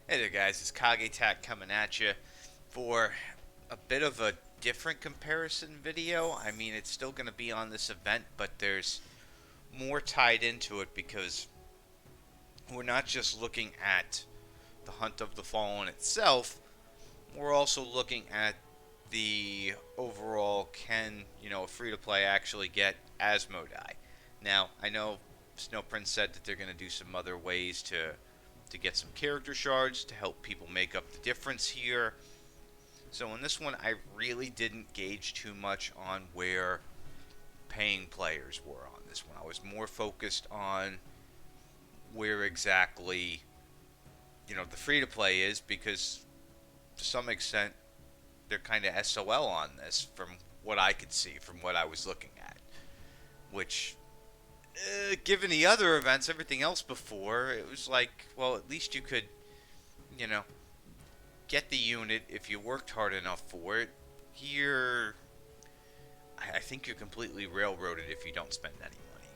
Hey there, guys. It's Kage coming at you for a bit of a different comparison video. I mean, it's still going to be on this event, but there's more tied into it because we're not just looking at the Hunt of the Fallen itself, we're also looking at the overall can, a free to play actually get Asmodai. Now, I know Snow Prince said that they're going to do some other ways to get some character shards to help people make up the difference here. So in this one, I really didn't gauge too much on where paying players were on this one. I was more focused on where exactly, the free to play is because to some extent they're kind of SOL on this from what I could see, from what I was looking at. Which, given the other events, everything else before, it was like, well, at least you could, you know, get the unit if you worked hard enough for it. Here, I think you're completely railroaded if you don't spend any money.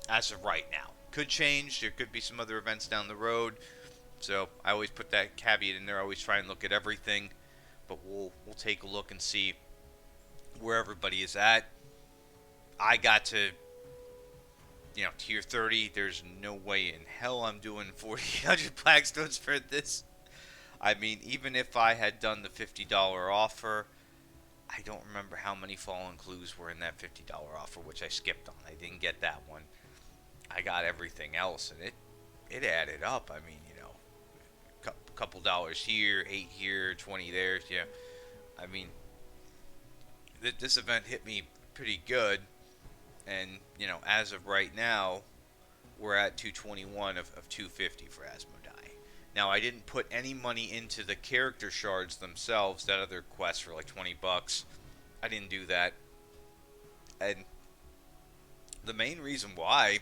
As of right now. Could change. There could be some other events down the road. So I always put that caveat in there. I always try and look at everything. But we'll take a look and see where everybody is at. I got to, tier 30. There's no way in hell I'm doing 4,800 Blackstones for this. I mean, even if I had done the $50 offer, I don't remember how many fallen clues were in that $50 offer, which I skipped on. I didn't get that one. I got everything else, and it added up. I mean, couple dollars here, 8 here, 20 there. Yeah, I mean, this event hit me pretty good, and as of right now, we're at 221 of 250 for Asmodai. Now, I didn't put any money into the character shards themselves. That other quest for like $20. I didn't do that, and the main reason why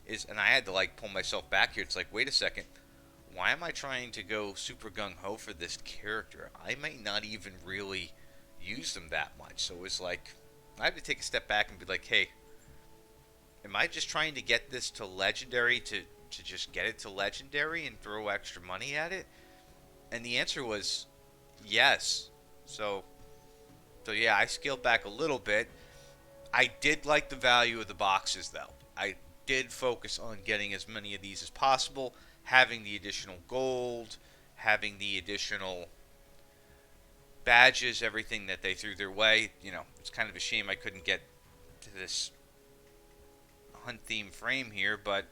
is, and I had to like pull myself back here. It's like, wait a second, why am I trying to go super gung ho for this character? I might not even really use them that much. So it's like, I have to take a step back and be like, hey, am I just trying to get this to legendary to just get it to legendary and throw extra money at it? And the answer was yes. So yeah, I scaled back a little bit. I did like the value of the boxes though. I did focus on getting as many of these as possible, having the additional gold, having the additional badges, everything that they threw their way. It's kind of a shame I couldn't get to this hunt theme frame here, but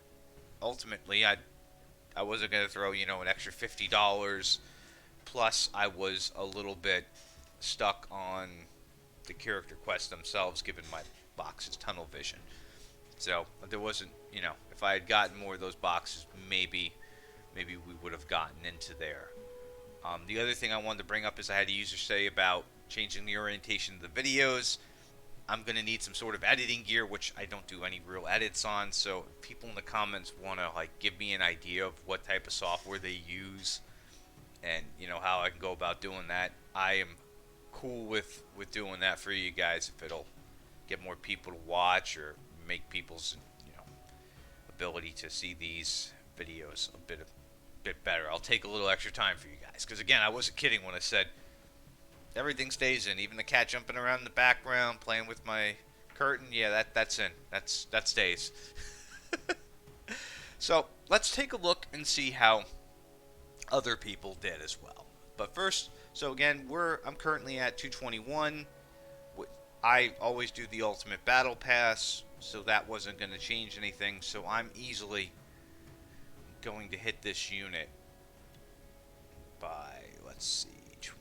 ultimately I wasn't going to throw, an extra $50. Plus, I was a little bit stuck on the character quests themselves, given my box's tunnel vision. So there wasn't, if I had gotten more of those boxes, maybe we would have gotten into there. The other thing I wanted to bring up is I had a user say about changing the orientation of the videos. I'm going to need some sort of editing gear, which I don't do any real edits on. So if people in the comments want to like give me an idea of what type of software they use and how I can go about doing that, I am cool with doing that for you guys if it'll get more people to watch or make people's ability to see these videos a bit better. I'll take a little extra time for you guys because again, I wasn't kidding when I said everything stays in, even the cat jumping around in the background, playing with my curtain. Yeah, that's in. That stays. So let's take a look and see how other people did as well. But first, so again, I'm currently at 221. I always do the ultimate battle pass, so that wasn't going to change anything. So I'm easily going to hit this unit by, let's see, 20.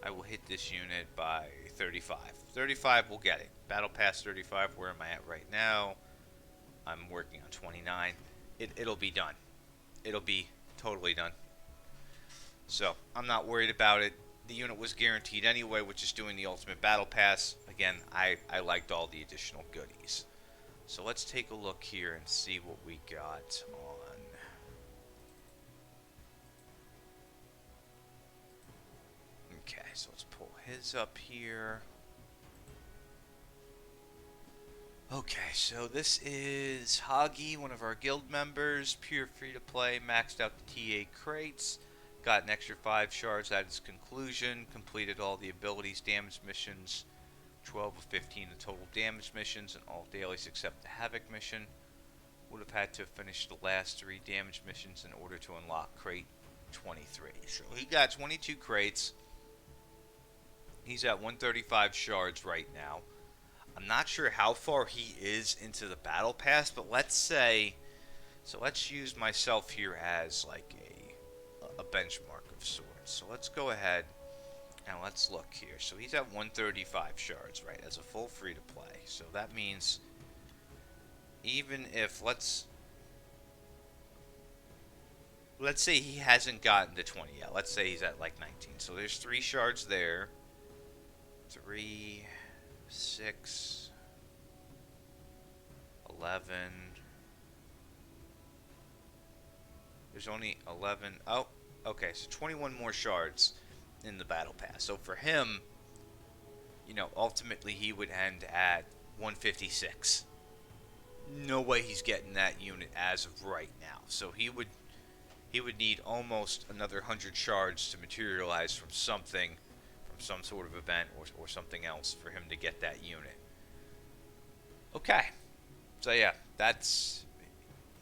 I will hit this unit by 35. 35 will get it. Battle pass 35, where am I at right now? I'm working on 29. It'll be done. It'll be totally done. So I'm not worried about it. The unit was guaranteed anyway, which is doing the ultimate battle pass. Again, I liked all the additional goodies. So let's take a look here and see what we got on. Okay, so let's pull his up here. Okay, so this is Hagi, one of our guild members, pure free to play, maxed out the TA crates, got an extra 5 shards at its conclusion, completed all the abilities, damage missions, 12 of 15 the total damage missions, and all dailies except the Havoc mission. Would have had to have finished the last 3 damage missions in order to unlock crate 23. So he got 22 crates. He's at 135 shards right now. I'm not sure how far he is into the battle pass, but let's say, so let's use myself here as like a benchmark of sorts. So let's go ahead and let's look here. So he's at 135 shards, right, as a full free to play. So that means even if let's say he hasn't gotten to 20 yet. Let's say he's at like 19. So there's 3 shards there. 3, 6, 11. There's only 11. Oh, okay. So 21 more shards in the battle pass. So for him, ultimately he would end at 156. No way he's getting that unit as of right now. So he would need almost another 100 shards to materialize from something, from some sort of event or something else for him to get that unit. Okay. So yeah,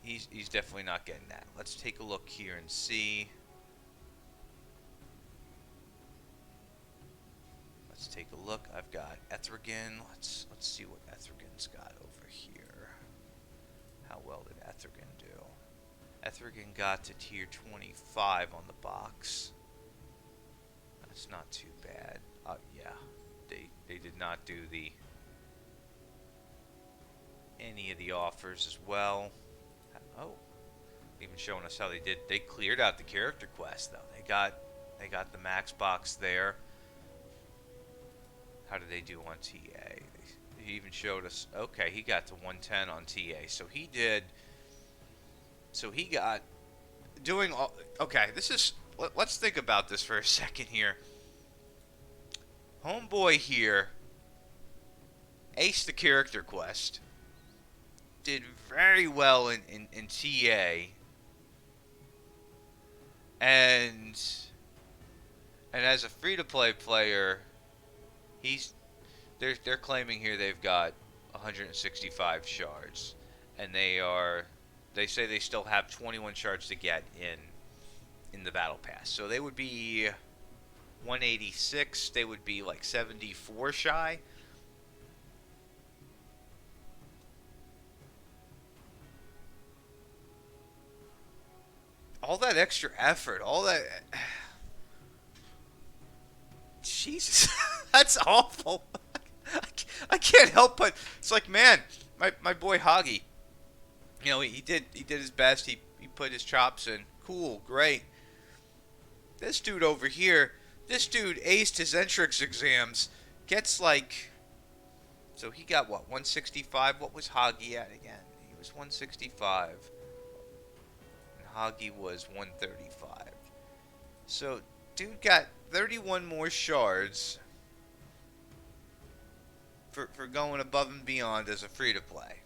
he's definitely not getting that. Let's take a look here and see. Let's take a look. I've got Etrigan. Let's see what Etrigan's got over here. How well did Etrigan do? Etrigan got to tier 25 on the box. That's not too bad. Yeah, they did not do any of the offers as well. Oh, even showing us how they did. They cleared out the character quest though. They got the max box there. How did they do on TA? He even showed us. Okay, he got to 110 on TA. So he did. So he got doing all. Okay, this is. Let's think about this for a second here. Homeboy here aced the character quest. Did very well in TA. And as a free-to-play player, they're claiming here they've got 165 shards, and they say they still have 21 shards to get in the battle pass. So they would be 186. They would be like 74 shy. All that extra effort, all that. Jesus, that's awful. I can't help but it's like, man, my boy Hagi. He did his best. He put his chops in. Cool, great. This dude over here, this dude aced his entrance exams. Gets like, so he got what, 165? What was Hagi at again? He was 165. And Hagi was 135. So dude got 31 more shards for going above and beyond as a free to play.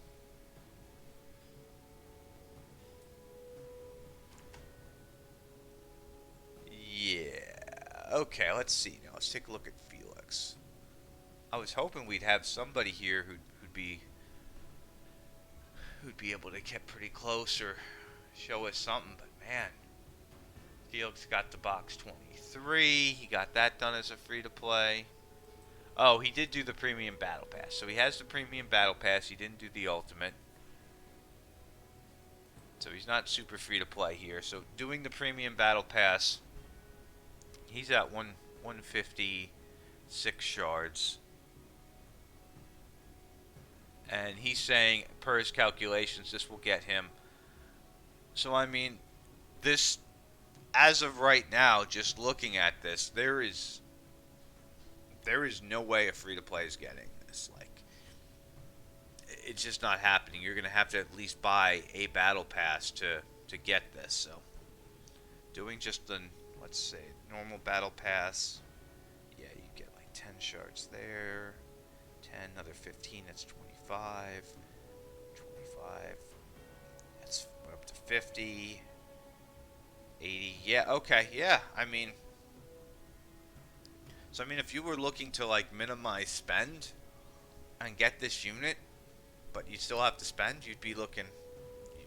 Yeah. Okay, let's see now. Let's take a look at Felix. I was hoping we'd have somebody here who'd be able to get pretty close or show us something, but man, Felix got the box 23. He got that done as a free to play. Oh, he did do the premium battle pass. So he has the premium battle pass. He didn't do the ultimate. So he's not super free to play here. So doing the premium battle pass, he's at 156 shards. And he's saying, per his calculations, this will get him. So, I mean, this, as of right now, just looking at this, there is no way a free-to-play is getting this. Like, it's just not happening. You're going to have to at least buy a battle pass to get this. So, doing just the, let's say, normal battle pass, yeah, you get like 10 shards there, 10, another 15, that's 25. 25, 25. That's up to 50, 80. Yeah, okay, yeah. I mean, so I mean, if you were looking to like minimize spend and get this unit, but you still have to spend, you'd be looking.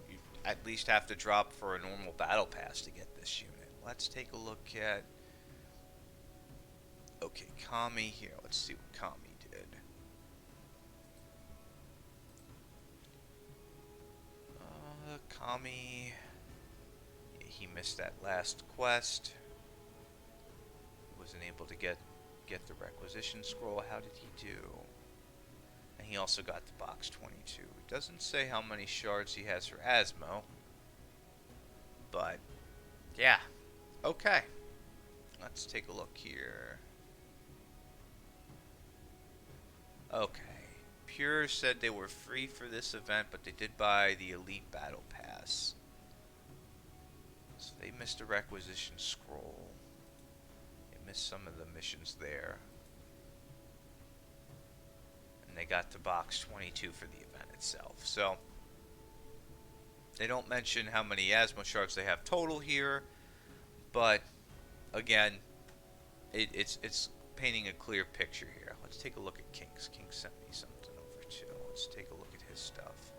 You at least have to drop for a normal battle pass to get this unit. Let's take a look at. Okay, Kami here. Let's see what Kami did. Kami. Yeah, he missed that last quest. He wasn't able to get the requisition scroll. How did he do? And he also got the box 22. It doesn't say how many shards he has for Asmo. But, yeah. Okay. Let's take a look here. Okay. Pure said they were free for this event, but they did buy the Elite Battle Pass. So they missed a requisition scroll. They missed some of the missions there. And they got to box 22 for the event itself. So they don't mention how many Asmo shards they have total here, but again, it's painting a clear picture here. Let's take a look at Kings. King sent me something over too. Let's take a look at his stuff.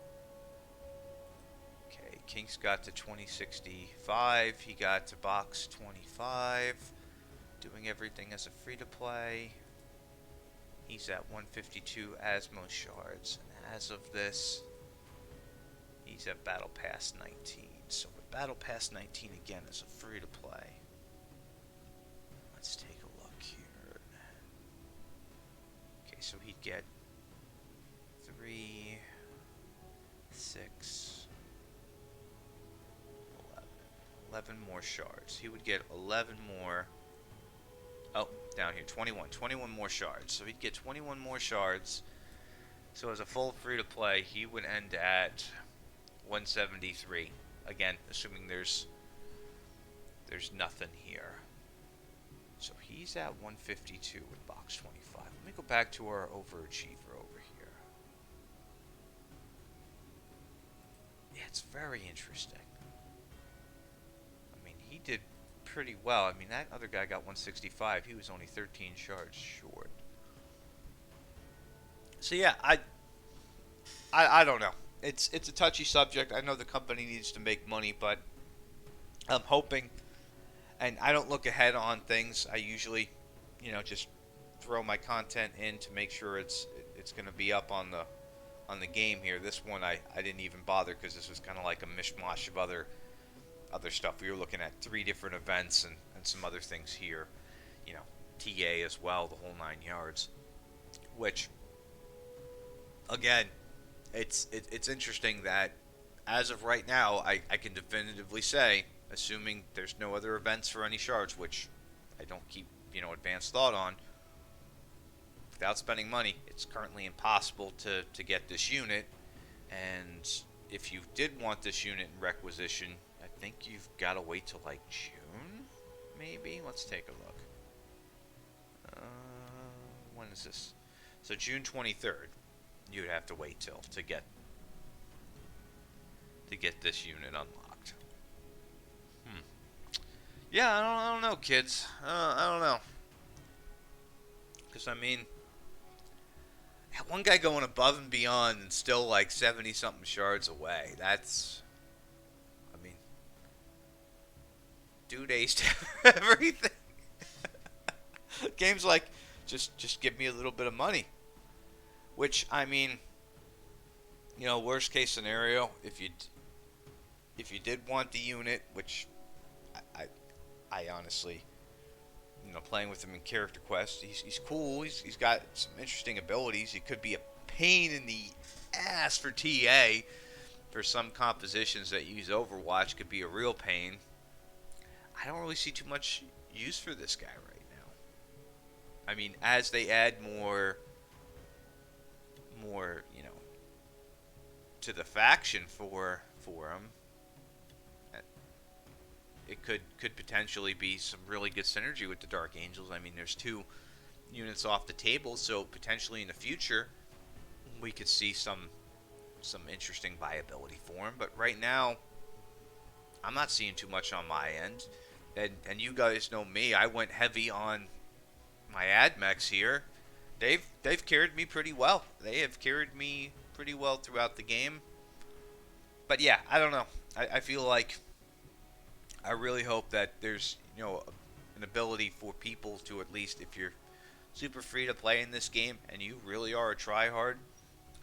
Okay, King's got to 2065. He got to box 25. Doing everything as a free-to-play. He's at 152 Asmo shards. And as of this, he's at Battle Pass 19. So with Battle Pass 19 again is a free-to-play. Let's take a look here. Okay, so he'd get 3, 6, 11. 11 more shards. He would get 11 more. Oh, down here, 21. 21 more shards. So he'd get 21 more shards. So as a full free-to-play, he would end at 173. Again, assuming there's nothing here. So he's at 152 with box 25. Let me go back to our overachiever over here. Yeah, it's very interesting. I mean, he did pretty well. I mean, that other guy got 165. He was only 13 shards short. So yeah, I don't know. It's a touchy subject. I know the company needs to make money, but I'm hoping, and I don't look ahead on things. I usually, just throw my content in to make sure it's going to be up on the game here. This one I didn't even bother because this was kind of like a mishmash of other stuff. We were looking at 3 different events and some other things here, TA as well, the whole 9 yards. Which, again, it's interesting that as of right now, I can definitively say, assuming there's no other events for any shards, which I don't keep advanced thought on, without spending money, it's currently impossible to get this unit. And if you did want this unit in requisition, I think you've got to wait till like June, maybe. Let's take a look. When is this? So June 23rd, you'd have to wait till to get this unit unlocked. Yeah, I don't know, kids. I don't know. Because I mean, one guy going above and beyond and still like 70-something shards away. That's, I mean, dude aced everything. Game's like, just give me a little bit of money. Which, I mean, worst case scenario, if you did want the unit, which I honestly, playing with him in Character Quest, he's cool. He's got some interesting abilities. He could be a pain in the ass for TA. For some compositions that use Overwatch, could be a real pain. I don't really see too much use for this guy right now. I mean, as they add more, to the faction for him, it could potentially be some really good synergy with the Dark Angels. I mean, there's 2 units off the table, so potentially in the future, we could see some interesting viability for him. But right now, I'm not seeing too much on my end. And you guys know me. I went heavy on my admechs here. They've carried me pretty well. They have carried me pretty well throughout the game. But yeah, I don't know. I feel like I really hope that there's an ability for people to, at least if you're super free to play in this game and you really are a tryhard,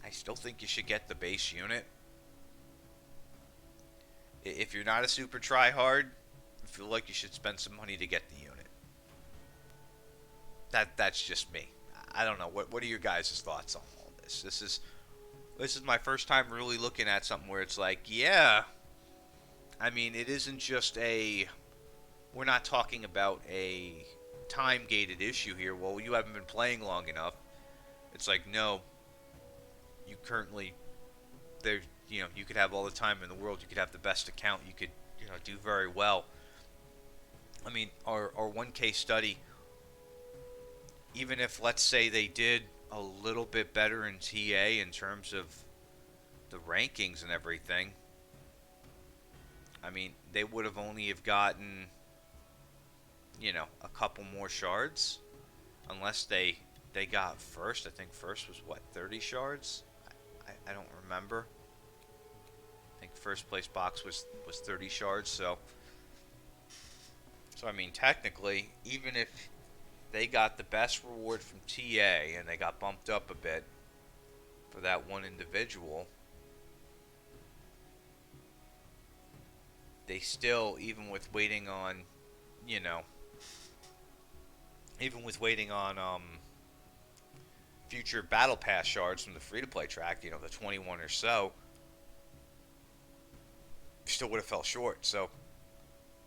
I still think you should get the base unit. If you're not a super tryhard, I feel like you should spend some money to get the unit. That's just me. I don't know. What are your guys' thoughts on all this? This is my first time really looking at something where it's like, yeah. I mean, it isn't just we're not talking about a time-gated issue here. Well, you haven't been playing long enough. It's like, no, you currently, you could have all the time in the world. You could have the best account. You could, do very well. I mean, our 1K study, even if, let's say, they did a little bit better in TA in terms of the rankings and everything, I mean, they would have only have gotten, a couple more shards, unless they got first. I think first was, 30 shards? I don't remember. I think first place box was 30 shards, so I mean, technically, even if they got the best reward from TA and they got bumped up a bit for that one individual, they still, even with waiting on future battle pass shards from the free-to-play track, the 21 or so, still would have fell short. So,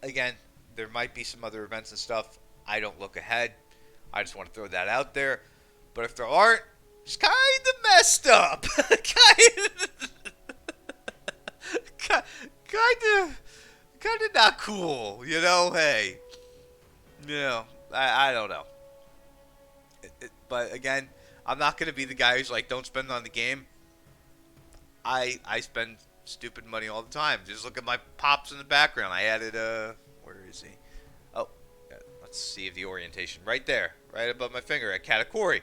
again, there might be some other events and stuff. I don't look ahead. I just want to throw that out there. But if there aren't, it's kind of messed up. kind of not cool. Hey. I don't know. But again, I'm not going to be the guy who's like, don't spend on the game. I spend stupid money all the time. Just look at my pops in the background. I added where is he? Oh, let's see the orientation. Right there, right above my finger at Katakuri.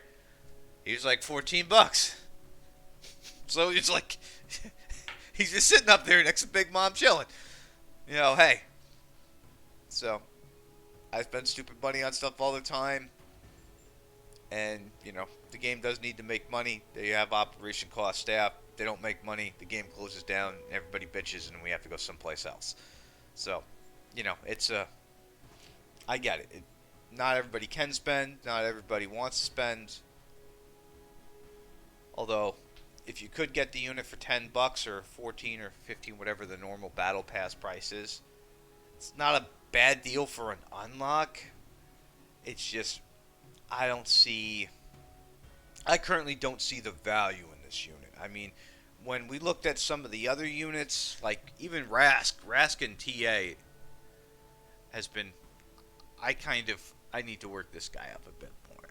He was like $14. So it's like, he's just sitting up there next to Big Mom chilling. Hey. So, I spend stupid money on stuff all the time. And, the game does need to make money. They have operation cost staff. They don't make money. The game closes down. Everybody bitches and we have to go someplace else. So, it's I get it. Not everybody can spend. Not everybody wants to spend. Although, if you could get the unit for $10 or 14 or 15, whatever the normal battle pass price is, it's not a bad deal for an unlock. It's just, I currently don't see the value in this unit. I mean, when we looked at some of the other units, like even Rask and TA has been, I need to work this guy up a bit more.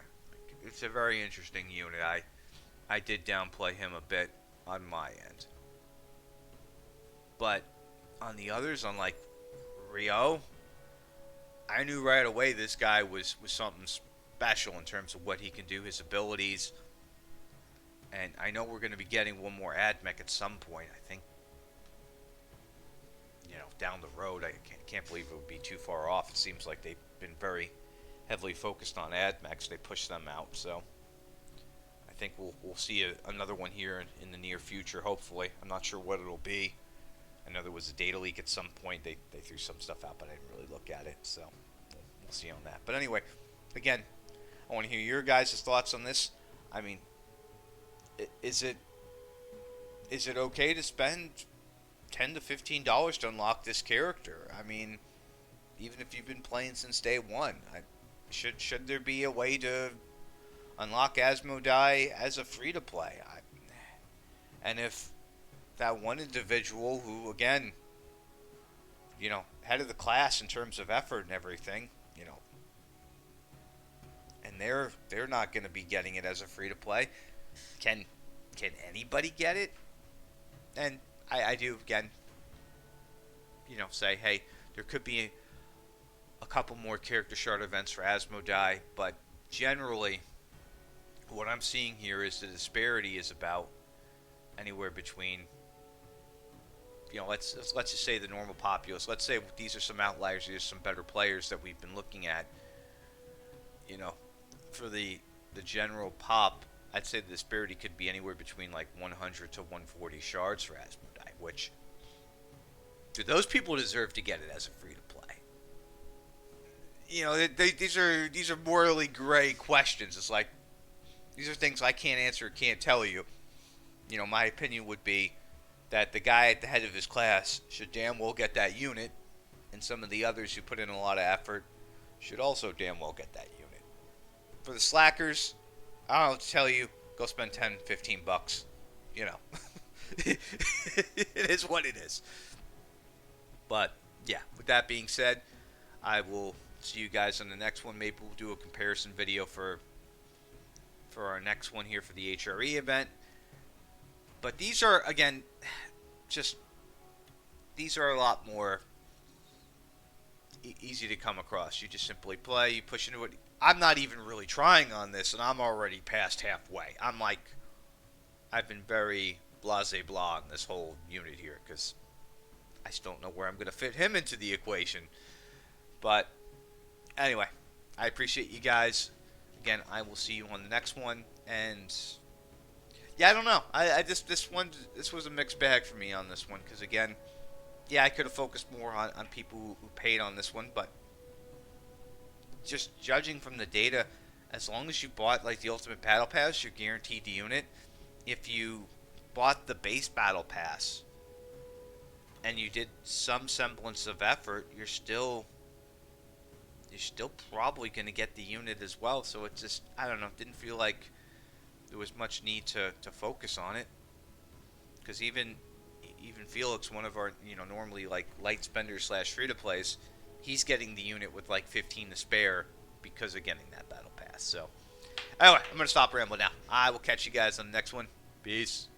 It's a very interesting unit. I did downplay him a bit on my end. But on the others, on like Rio, I knew right away this guy was something special in terms of what he can do, his abilities. And I know we're going to be getting one more AdMech at some point. I think, down the road. I can't believe it would be too far off. It seems like they've been very heavily focused on AdMechs. They push them out, so I think we'll see another one here in the near future, hopefully. I'm not sure what it'll be. I know there was a data leak at some point. They threw some stuff out, but I didn't really look at it, so we'll see on that. But anyway, again, I want to hear your guys' thoughts on this. I mean, is it okay to spend $10 to $15 to unlock this character? I mean, even if you've been playing since day one, should there be a way to unlock Asmodai as a free-to-play? And if that one individual who, again, head of the class in terms of effort and everything, and they're not going to be getting it as a free-to-play, can can anybody get it? And I do, again, say, hey, there could be a couple more character shard events for Asmodai, but generally, what I'm seeing here is the disparity is about anywhere between, let's just say the normal populace. Let's say these are some outliers. These are some better players that we've been looking at. For the general pop, I'd say the disparity could be anywhere between like 100 to 140 shards for Asmodai, which, do those people deserve to get it as a free to play? These are morally gray questions. It's like, these are things I can't answer, can't tell you. My opinion would be that the guy at the head of his class should damn well get that unit, and some of the others who put in a lot of effort should also damn well get that unit. For the slackers, I don't know what to tell you. Go spend 10, 15 bucks. It is what it is. But, yeah, with that being said, I will see you guys on the next one. Maybe we'll do a comparison video for our next one here for the HRE event. But these are, again, these are a lot more easy to come across. You just simply play, you push into it. I'm not even really trying on this, and I'm already past halfway. I've been very blah on this whole unit here, because I still don't know where I'm going to fit him into the equation. But, anyway, I appreciate you guys. Again, I will see you on the next one, and yeah, I don't know. This was a mixed bag for me on this one, because again, yeah, I could have focused more on people who paid on this one, but just judging from the data, as long as you bought like the Ultimate Battle Pass, you're guaranteed the unit. If you bought the base Battle Pass and you did some semblance of effort, you're still probably going to get the unit as well. So it just, I don't know, didn't feel like there was much need to focus on it, because even Felix, one of our normally like light spenders / free to plays, he's getting the unit with like 15 to spare because of getting that battle pass. So anyway, I'm gonna stop rambling now. I will catch you guys on the next one. Peace.